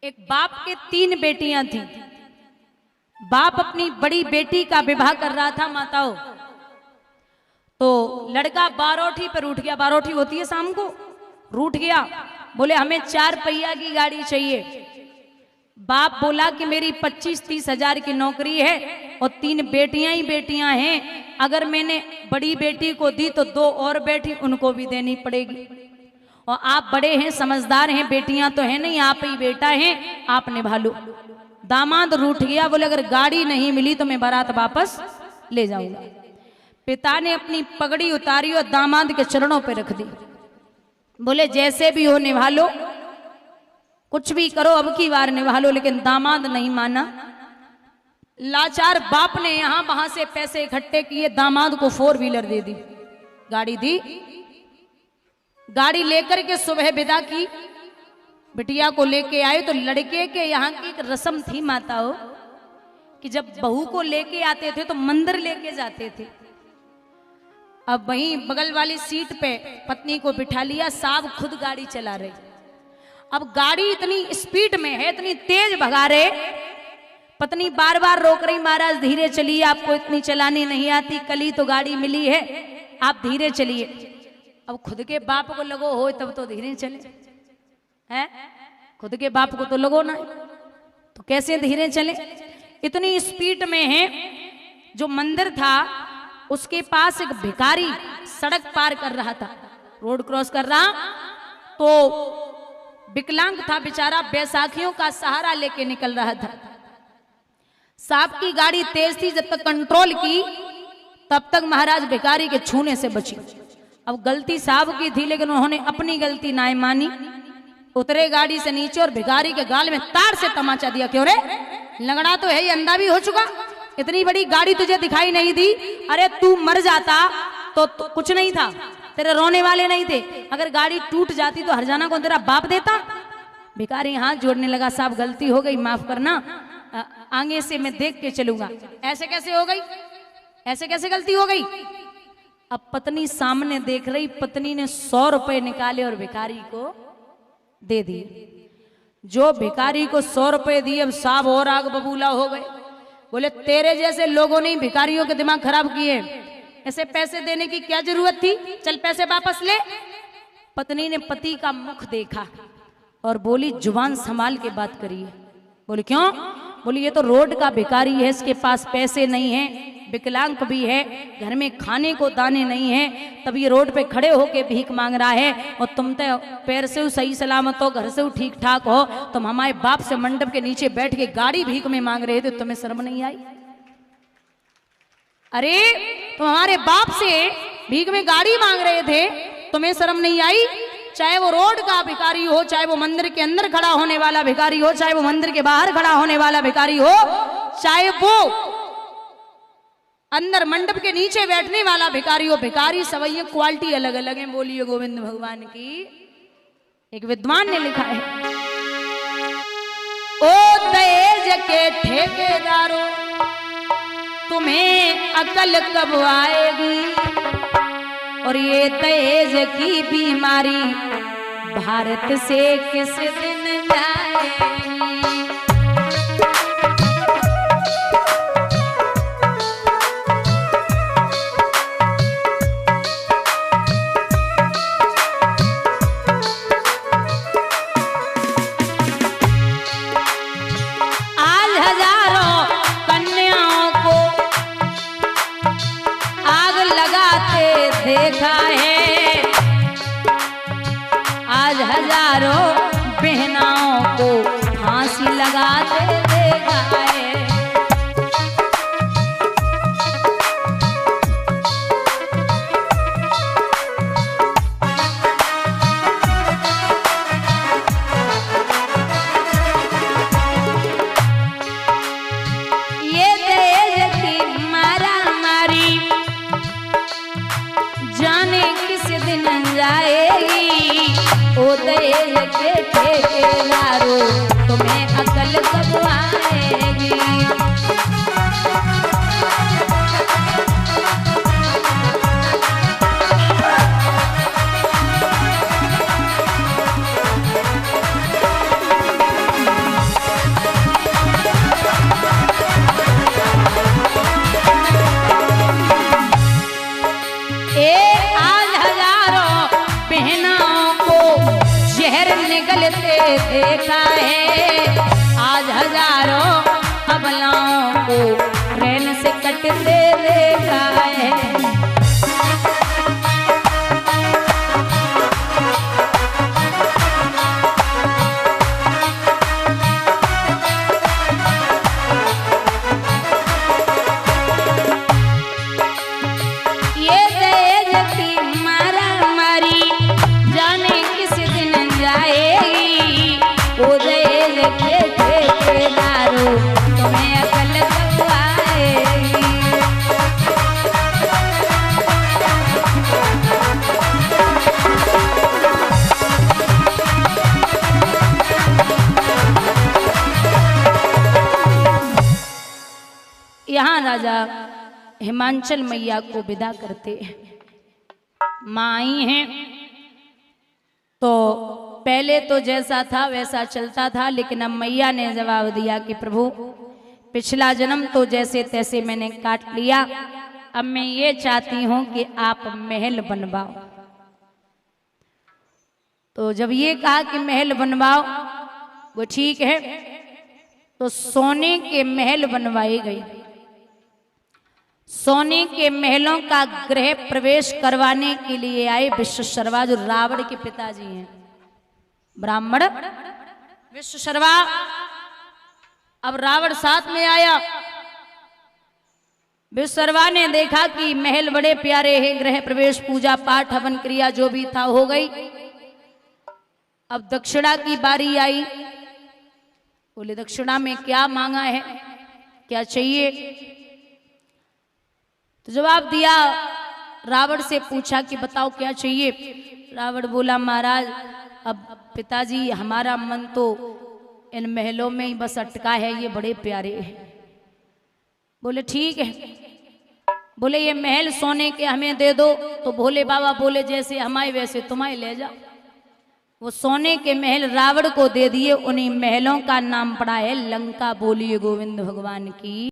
एक बाप के 3 बेटियां थी। बाप अपनी बड़ी बेटी का विवाह कर रहा था माताओं, तो लड़का बारोठी पर उठ गया। बारोठी होती है शाम को, रूठ गया, बोले हमें 4 पहिया की गाड़ी चाहिए। बाप बोला कि मेरी 25-30 हजार की नौकरी है और 3 बेटियां ही बेटियां हैं, अगर मैंने बड़ी बेटी को दी तो 2 और बेटी उनको भी देनी पड़ेगी, और आप बड़े हैं, समझदार हैं, बेटियां तो है नहीं, आप ही बेटा हैं, आप निभा लो। दामाद रूठ गया, बोले अगर गाड़ी नहीं मिली तो मैं बारात वापस ले जाऊंगा। पिता ने अपनी पगड़ी उतारी और दामाद के चरणों पर रख दी, बोले जैसे भी हो निभा लो, कुछ भी करो, अब की बार निभा लो। लेकिन दामाद नहीं माना। लाचार बाप ने यहां वहां से पैसे इकट्ठे किए, दामाद को 4 व्हीलर दे दी, गाड़ी दी। गाड़ी लेकर के सुबह विदा की, बिटिया को लेके आए। तो लड़के के यहाँ की एक रस्म थी माताओं कि जब बहू को लेके आते थे तो मंदिर लेके जाते थे। अब वहीं बगल वाली सीट पे पत्नी को बिठा लिया, साहब खुद गाड़ी चला रहे। अब गाड़ी इतनी स्पीड में है, इतनी तेज भगा रहे, पत्नी बार बार रोक रही, महाराज धीरे चलिए, आपको इतनी चलानी नहीं आती, कल ही तो गाड़ी मिली है, आप धीरे चलिए। अब खुद के बाप को लगो हो तब तो धीरे चले हैं, खुद के बाप को तो लगो ना, तो कैसे धीरे चले, इतनी स्पीड में है। जो मंदिर था उसके पास एक भिखारी सड़क पार कर रहा था, रोड क्रॉस कर रहा, तो विकलांग था बेचारा, बैसाखियों का सहारा लेके निकल रहा था। साहब की गाड़ी तेज थी, जब तक कंट्रोल की तब तक महाराज भिखारी के छूने से बची। अब गलती साहब की थी, लेकिन उन्होंने अपनी गलती ना मानी, उतरे गाड़ी से नीचे और भिखारी के गाल में तार से तमाचा दिया। क्यों रे, लंगड़ा तो है, ये अंधा भी हो चुका, इतनी बड़ी गाड़ी तुझे दिखाई नहीं दी, अरे तू मर जाता तो कुछ नहीं था, तेरे रोने वाले नहीं थे, अगर गाड़ी टूट जाती तो हरजाना को तेरा बाप देता। भिखारी हाथ जोड़ने लगा, साहब गलती हो गई, माफ करना, आगे से मैं देख के चलूंगा। ऐसे कैसे हो गई, ऐसे कैसे गलती हो गई। अब पत्नी सामने देख रही, पत्नी ने 100 रुपए निकाले और भिखारी को दे दिए। जो भिखारी को 100 रुपए दिए, अब साहब और आग बबूला हो गए, बोले तेरे जैसे लोगों ने भिखारियों के दिमाग खराब किए, ऐसे पैसे देने की क्या जरूरत थी, चल पैसे वापस ले। पत्नी ने पति का मुख देखा और बोली जुबान संभाल के बात करिए। बोले क्यों, बोली ये तो रोड का भिखारी है, इसके पास पैसे नहीं है, विकलांग भी है, घर में खाने को दाने नहीं है, तब ये रोड पे खड़े होके भीख मांग रहा है, और तुम तो पैर से सही सलामत हो, घर से ठीक ठाक हो, तुम हमारे बाप से मंडप के नीचे बैठ के गाड़ी भीख में मांग रहे थे, तुम्हें शर्म नहीं आई। अरे तुम हमारे बाप से भीख में गाड़ी मांग रहे थे, तुम्हें शर्म नहीं आई। चाहे वो रोड का भिखारी हो, चाहे वो मंदिर के अंदर खड़ा होने वाला भिखारी हो, चाहे वो मंदिर के बाहर खड़ा होने वाला भिखारी हो, चाहे वो अंदर मंडप के नीचे बैठने वाला भिखारी हो, भिखारी सवैया क्वालिटी अलग अलग है। बोलिए गोविंद भगवान की। एक विद्वान ने लिखा है, ओ दहेज के ठेकेदारों तुम्हें अकल कब आएगी, और ये दहेज की बीमारी भारत से किस दिन जाएगी। आज हजारों कन्याओं को आग लगाते देखा है, आज हजारों बहनाओं को फांसी लगाते देखा है। ये दहेज की मारामारी जाने किस दिन जाएगी, ओ दहेज के ठेकेदारों तुम्हें अकल कब आएगी। है। आज हजारों अबलाओं को रैन से कटते देखा है। यहाँ राजा हिमांचल मैया को विदा करते माँ आई हैं। तो पहले तो जैसा था वैसा चलता था, लेकिन अब मैया ने जवाब दिया कि प्रभु पिछला जन्म तो जैसे तैसे मैंने काट लिया, अब मैं ये चाहती हूं कि आप महल बनवाओ। तो जब ये कहा कि महल बनवाओ, वो ठीक है, तो सोने के महल बनवाए गए। सोने के महलों का गृह प्रवेश करवाने के लिए आए विश्वशर्मा, जो रावण के पिताजी हैं, ब्राह्मण विश्वशर्मा। अब रावण साथ में आया। विश्वशर्मा ने देखा कि महल बड़े प्यारे हैं, गृह प्रवेश पूजा पाठ हवन क्रिया जो भी था हो गई। अब दक्षिणा की बारी आई। बोले दक्षिणा में क्या मांगा है, क्या चाहिए? तो जवाब दिया, रावण से पूछा कि बताओ क्या चाहिए। रावण बोला महाराज अब पिताजी हमारा मन तो इन महलों में ही बस अटका है, ये बड़े प्यारे हैं। बोले ठीक है। बोले ये महल सोने के हमें दे दो। तो भोले बाबा बोले जैसे हमारे वैसे तुम्हारे ले जाओ। वो सोने के महल रावण को दे दिए। उन्हीं महलों का नाम पड़ा है लंका। बोलिए गोविंद भगवान की।